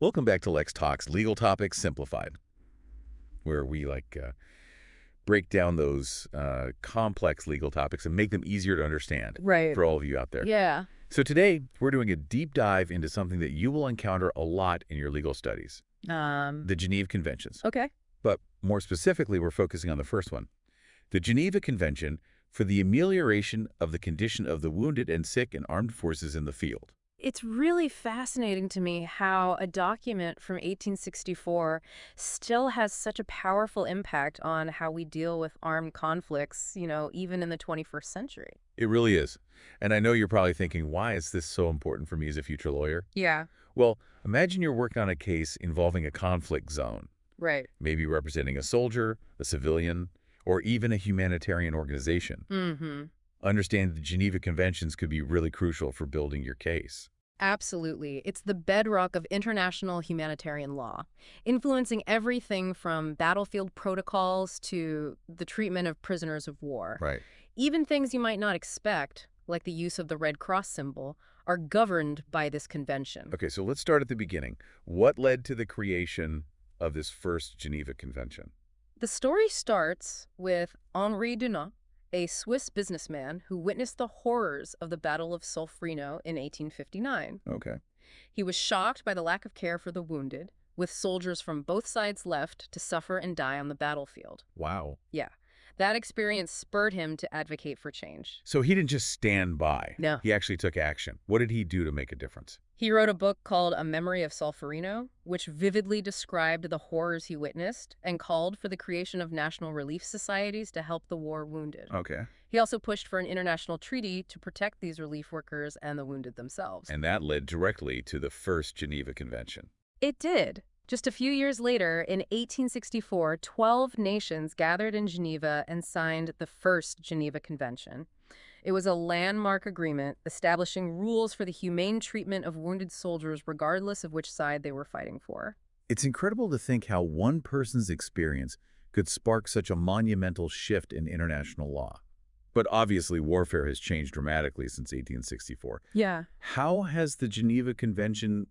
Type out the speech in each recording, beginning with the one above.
Welcome back to LexTalks, Legal Topics Simplified, where we break down those complex legal topics and make them easier to understand Right. for all of you out there. Yeah. So today, we're doing a deep dive into something that you will encounter a lot in your legal studies, the Geneva Conventions. Okay. But more specifically, we're focusing on the first one, the Geneva Convention for the amelioration of the condition of the wounded and sick in armed forces in the field. It's really fascinating to me how a document from 1864 still has such a powerful impact on how we deal with armed conflicts, even in the 21st century. It really is. And I know you're probably thinking, why is this so important for me as a future lawyer? Yeah. Well, imagine you're working on a case involving a conflict zone, Right. maybe representing a soldier, a civilian, or even a humanitarian organization. Mm-hmm. Understand the Geneva Conventions could be really crucial for building your case. Absolutely. It's the bedrock of international humanitarian law, influencing everything from battlefield protocols to the treatment of prisoners of war. Right. Even things you might not expect, like the use of the Red Cross symbol, are governed by this convention. Okay, so let's start at the beginning. What led to the creation of this first Geneva Convention? The story starts with Henri Dunant, a Swiss businessman who witnessed the horrors of the Battle of Solferino in 1859. Okay. He was shocked by the lack of care for the wounded, with soldiers from both sides left to suffer and die on the battlefield. Wow. Yeah, that experience spurred him to advocate for change. So he didn't just stand by. No. He actually took action. What did he do to make a difference? He wrote a book called A Memory of Solferino, which vividly described the horrors he witnessed and called for the creation of national relief societies to help the war wounded. Okay. He also pushed for an international treaty to protect these relief workers and the wounded themselves. And that led directly to the first Geneva Convention. It did. Just a few years later, in 1864, 12 nations gathered in Geneva and signed the first Geneva Convention. It was a landmark agreement establishing rules for the humane treatment of wounded soldiers regardless of which side they were fighting for. It's incredible to think how one person's experience could spark such a monumental shift in international law. But obviously, warfare has changed dramatically since 1864. Yeah. How has the Geneva Convention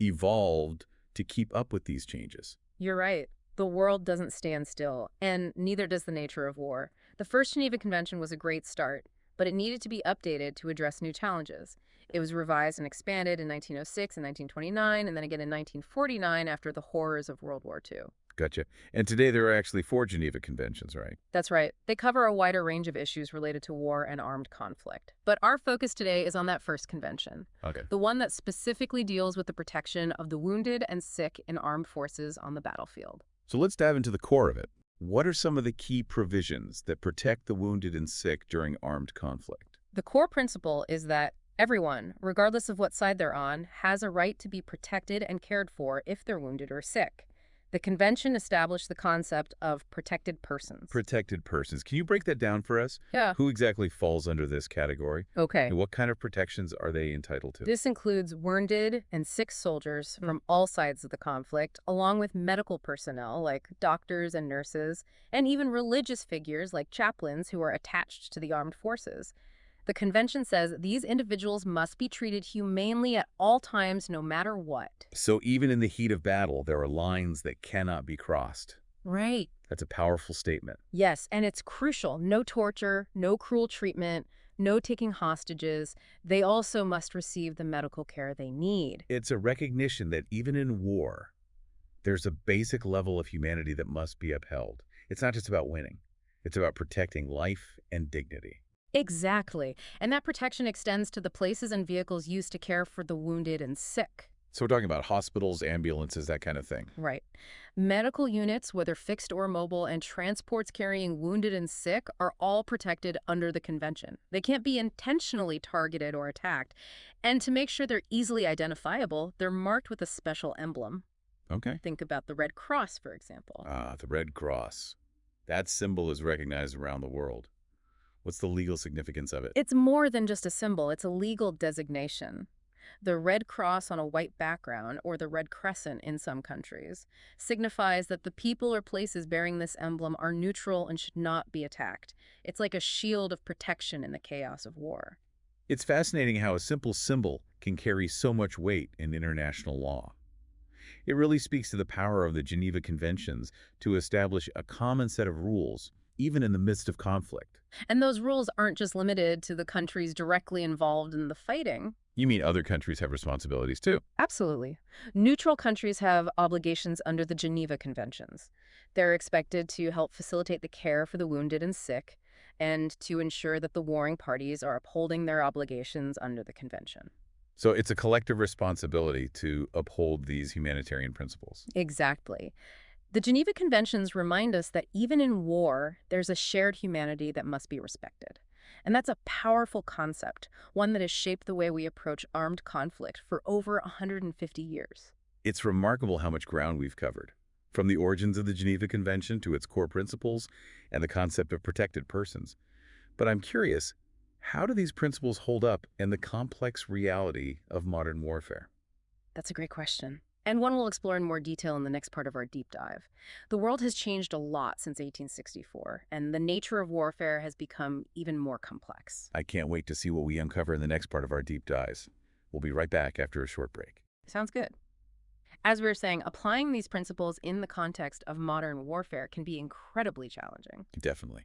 evolved to keep up with these changes? You're right. The world doesn't stand still, and neither does the nature of war. The first Geneva Convention was a great start, but it needed to be updated to address new challenges. It was revised and expanded in 1906 and 1929, and then again in 1949 after the horrors of World War II. Gotcha. And today there are actually 4 Geneva Conventions, right? That's right. They cover a wider range of issues related to war and armed conflict. But our focus today is on that first convention, Okay. the one that specifically deals with the protection of the wounded and sick in armed forces on the battlefield. So let's dive into the core of it. What are some of the key provisions that protect the wounded and sick during armed conflict? The core principle is that everyone, regardless of what side they're on, has a right to be protected and cared for if they're wounded or sick. The convention established the concept of protected persons. Protected persons. Can you break that down for us? Yeah. Who exactly falls under this category? Okay. And what kind of protections are they entitled to? This includes wounded and sick soldiers from all sides of the conflict, along with medical personnel like doctors and nurses, and even religious figures like chaplains who are attached to the armed forces. The convention says these individuals must be treated humanely at all times, no matter what. So even in the heat of battle, there are lines that cannot be crossed. Right. That's a powerful statement. Yes, and it's crucial. No torture, no cruel treatment, no taking hostages. They also must receive the medical care they need. It's a recognition that even in war, there's a basic level of humanity that must be upheld. It's not just about winning. It's about protecting life and dignity. Exactly. And that protection extends to the places and vehicles used to care for the wounded and sick. So we're talking about hospitals, ambulances, that kind of thing. Right. Medical units, whether fixed or mobile, and transports carrying wounded and sick are all protected under the convention. They can't be intentionally targeted or attacked. And to make sure they're easily identifiable, they're marked with a special emblem. Okay. Think about the Red Cross, for example. Ah, the Red Cross. That symbol is recognized around the world. What's the legal significance of it? It's more than just a symbol. It's a legal designation. The Red Cross on a white background, or the Red Crescent in some countries, signifies that the people or places bearing this emblem are neutral and should not be attacked. It's like a shield of protection in the chaos of war. It's fascinating how a simple symbol can carry so much weight in international law. It really speaks to the power of the Geneva Conventions to establish a common set of rules, even in the midst of conflict. And those rules aren't just limited to the countries directly involved in the fighting. You mean other countries have responsibilities too? Absolutely. Neutral countries have obligations under the Geneva Conventions. They're expected to help facilitate the care for the wounded and sick, and to ensure that the warring parties are upholding their obligations under the convention. So it's a collective responsibility to uphold these humanitarian principles. Exactly. The Geneva Conventions remind us that even in war, there's a shared humanity that must be respected. And that's a powerful concept, one that has shaped the way we approach armed conflict for over 150 years. It's remarkable how much ground we've covered, from the origins of the Geneva Convention to its core principles and the concept of protected persons. But I'm curious, how do these principles hold up in the complex reality of modern warfare? That's a great question, and one we'll explore in more detail in the next part of our deep dive. The world has changed a lot since 1864, and the nature of warfare has become even more complex. I can't wait to see what we uncover in the next part of our deep dives. We'll be right back after a short break. Sounds good. As we were saying, applying these principles in the context of modern warfare can be incredibly challenging. Definitely.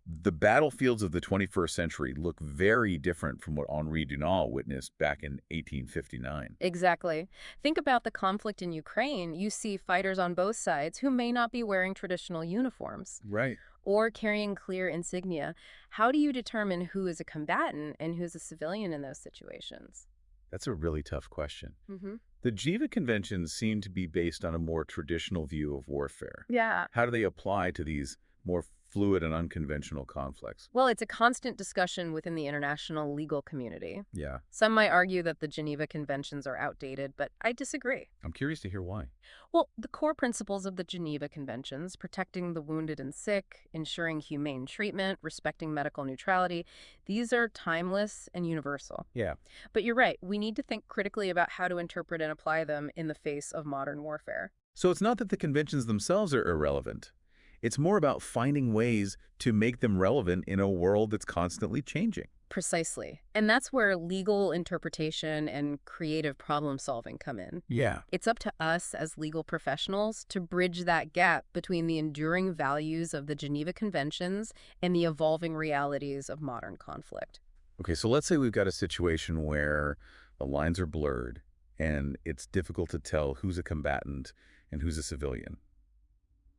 The battlefields of the 21st century look very different from what Henri Dunant witnessed back in 1859. Exactly. Think about the conflict in Ukraine. You see fighters on both sides who may not be wearing traditional uniforms Right. or carrying clear insignia. How do you determine who is a combatant and who's a civilian in those situations? That's a really tough question. Hmm. The Geneva Conventions seem to be based on a more traditional view of warfare. Yeah. How do they apply to these more fluid and unconventional conflicts? Well, it's a constant discussion within the international legal community. Yeah, Some might argue that the Geneva Conventions are outdated, but I disagree. I'm curious to hear why. Well, the core principles of the Geneva Conventions, protecting the wounded and sick, ensuring humane treatment, respecting medical neutrality, these are timeless and universal. Yeah. But you're right, we need to think critically about how to interpret and apply them in the face of modern warfare. So it's not that the conventions themselves are irrelevant. It's more about finding ways to make them relevant in a world that's constantly changing. Precisely. And that's where legal interpretation and creative problem solving come in. Yeah. It's up to us as legal professionals to bridge that gap between the enduring values of the Geneva Conventions and the evolving realities of modern conflict. Okay, so let's say we've got a situation where the lines are blurred and it's difficult to tell who's a combatant and who's a civilian.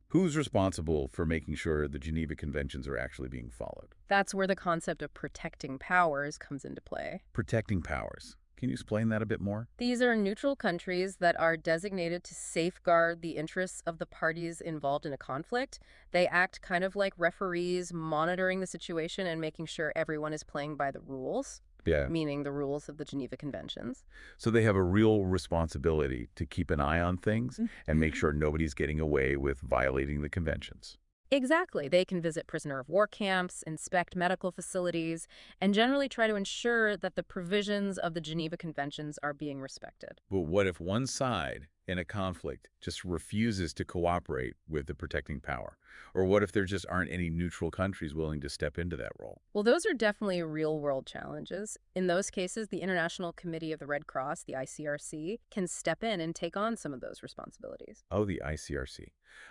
Who's responsible for making sure the Geneva Conventions are actually being followed? That's where the concept of protecting powers comes into play. Protecting powers. Can you explain that a bit more? These are neutral countries that are designated to safeguard the interests of the parties involved in a conflict. They act kind of like referees, monitoring the situation and making sure everyone is playing by the rules, Yeah. meaning the rules of the Geneva Conventions. So they have a real responsibility to keep an eye on things and make sure nobody's getting away with violating the conventions. Exactly. They can visit prisoner of war camps, inspect medical facilities, and generally try to ensure that the provisions of the Geneva Conventions are being respected. But what if one side in a conflict just refuses to cooperate with the protecting power? Or what if there just aren't any neutral countries willing to step into that role? Well, those are definitely real-world challenges. In those cases, the International Committee of the Red Cross, the ICRC, can step in and take on some of those responsibilities. Oh, the ICRC.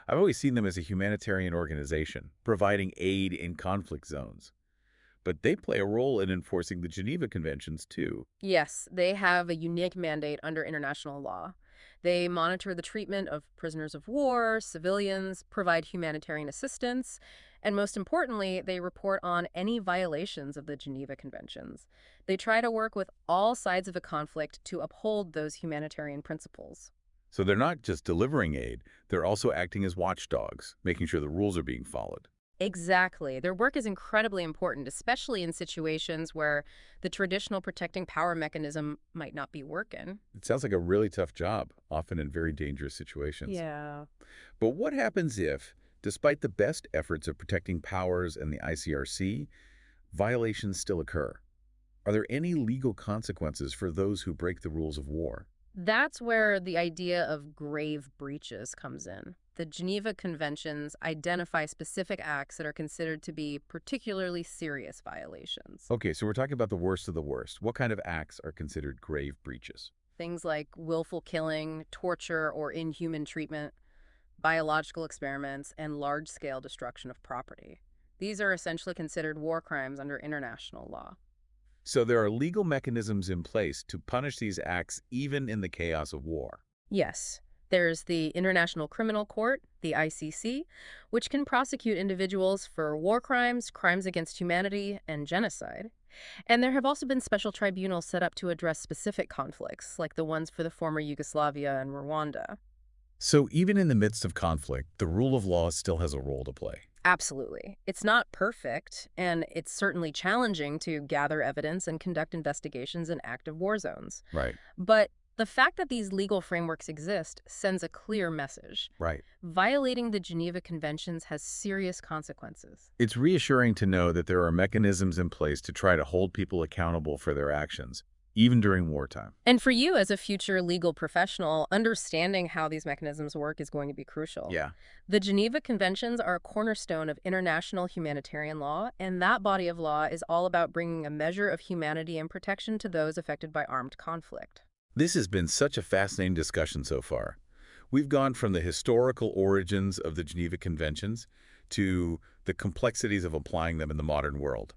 I've always seen them as a humanitarian organization, providing aid in conflict zones. But they play a role in enforcing the Geneva Conventions, too. Yes, they have a unique mandate under international law. They monitor the treatment of prisoners of war, civilians, provide humanitarian assistance, and most importantly, they report on any violations of the Geneva Conventions. They try to work with all sides of a conflict to uphold those humanitarian principles. So they're not just delivering aid, they're also acting as watchdogs, making sure the rules are being followed. Exactly. Their work is incredibly important, especially in situations where the traditional protecting power mechanism might not be working. It sounds like a really tough job, often in very dangerous situations. Yeah. But what happens if, despite the best efforts of protecting powers and the ICRC, violations still occur? Are there any legal consequences for those who break the rules of war? That's where the idea of grave breaches comes in. The Geneva Conventions identify specific acts that are considered to be particularly serious violations. Okay, so we're talking about the worst of the worst. What kind of acts are considered grave breaches? Things like willful killing, torture or inhuman treatment, biological experiments, and large-scale destruction of property. These are essentially considered war crimes under international law. So there are legal mechanisms in place to punish these acts even in the chaos of war. Yes, there's the International Criminal Court, the ICC, which can prosecute individuals for war crimes, crimes against humanity, and genocide. And there have also been special tribunals set up to address specific conflicts, like the ones for the former Yugoslavia and Rwanda. So even in the midst of conflict, the rule of law still has a role to play. Absolutely. It's not perfect, and it's certainly challenging to gather evidence and conduct investigations in active war zones. Right. But the fact that these legal frameworks exist sends a clear message. Right. Violating the Geneva Conventions has serious consequences. It's reassuring to know that there are mechanisms in place to try to hold people accountable for their actions, even during wartime. And for you as a future legal professional, understanding how these mechanisms work is going to be crucial. Yeah. The Geneva Conventions are a cornerstone of international humanitarian law, and that body of law is all about bringing a measure of humanity and protection to those affected by armed conflict. This has been such a fascinating discussion so far. We've gone from the historical origins of the Geneva Conventions to the complexities of applying them in the modern world.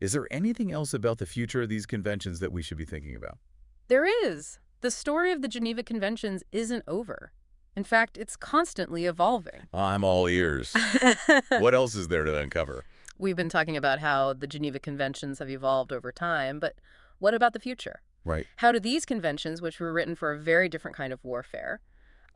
Is there anything else about the future of these conventions that we should be thinking about? There is. The story of the Geneva Conventions isn't over. In fact, it's constantly evolving. I'm all ears. What else is there to uncover? We've been talking about how the Geneva Conventions have evolved over time, but what about the future? Right. How do these conventions, which were written for a very different kind of warfare,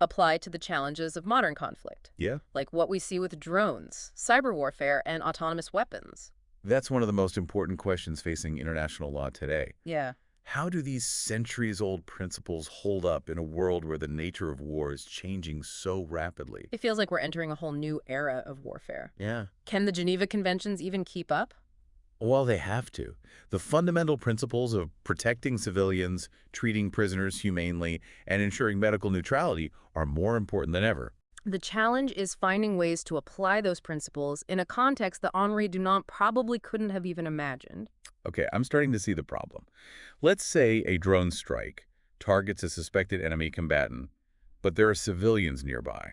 apply to the challenges of modern conflict? Yeah. Like what we see with drones, cyber warfare, and autonomous weapons. That's one of the most important questions facing international law today. Yeah. How do these centuries-old principles hold up in a world where the nature of war is changing so rapidly? It feels like we're entering a whole new era of warfare. Yeah. Can the Geneva Conventions even keep up? Well, they have to. The fundamental principles of protecting civilians, treating prisoners humanely, and ensuring medical neutrality are more important than ever. The challenge is finding ways to apply those principles in a context that Henri Dunant probably couldn't have even imagined. Okay, I'm starting to see the problem. Let's say a drone strike targets a suspected enemy combatant, but there are civilians nearby.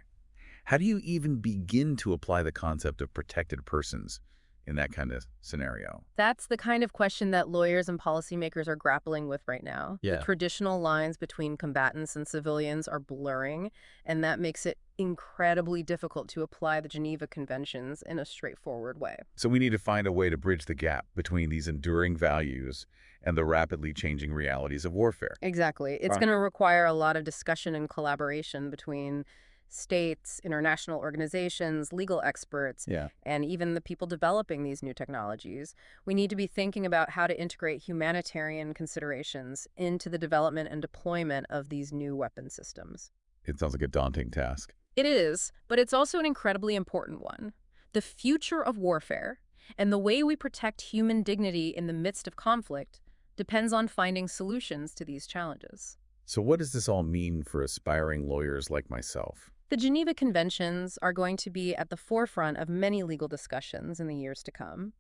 How do you even begin to apply the concept of protected persons in that kind of scenario? That's the kind of question that lawyers and policymakers are grappling with right now. Yeah. The traditional lines between combatants and civilians are blurring, and that makes it incredibly difficult to apply the Geneva Conventions in a straightforward way. So we need to find a way to bridge the gap between these enduring values and the rapidly changing realities of warfare. Exactly. It's Right. going to require a lot of discussion and collaboration between states, international organizations, legal experts, Yeah. and even the people developing these new technologies. We need to be thinking about how to integrate humanitarian considerations into the development and deployment of these new weapon systems. It sounds like a daunting task. It is, but it's also an incredibly important one. The future of warfare and the way we protect human dignity in the midst of conflict depends on finding solutions to these challenges. So what does this all mean for aspiring lawyers like myself? The Geneva Conventions are going to be at the forefront of many legal discussions in the years to come.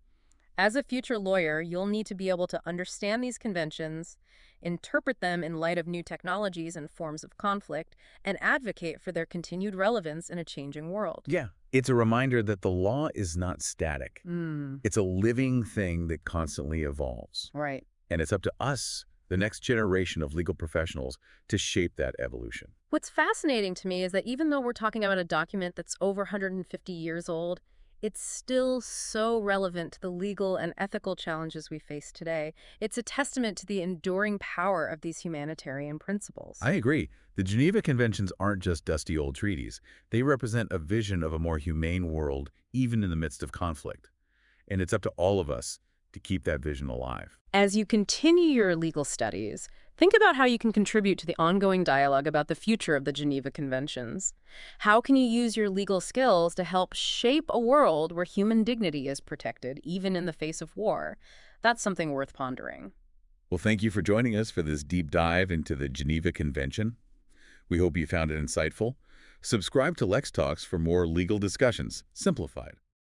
As a future lawyer, you'll need to be able to understand these conventions, interpret them in light of new technologies and forms of conflict, and advocate for their continued relevance in a changing world. Yeah. It's a reminder that the law is not static. It's a living thing that constantly evolves. Right. And it's up to us, the next generation of legal professionals, to shape that evolution. What's fascinating to me is that even though we're talking about a document that's over 150 years old, it's still so relevant to the legal and ethical challenges we face today. It's a testament to the enduring power of these humanitarian principles. I agree. The Geneva Conventions aren't just dusty old treaties. They represent a vision of a more humane world, even in the midst of conflict. And it's up to all of us to keep that vision alive. As you continue your legal studies, think about how you can contribute to the ongoing dialogue about the future of the Geneva Conventions. How can you use your legal skills to help shape a world where human dignity is protected, even in the face of war? That's something worth pondering. Well, thank you for joining us for this deep dive into the Geneva Convention. We hope you found it insightful. Subscribe to LexTalks for more legal discussions, simplified.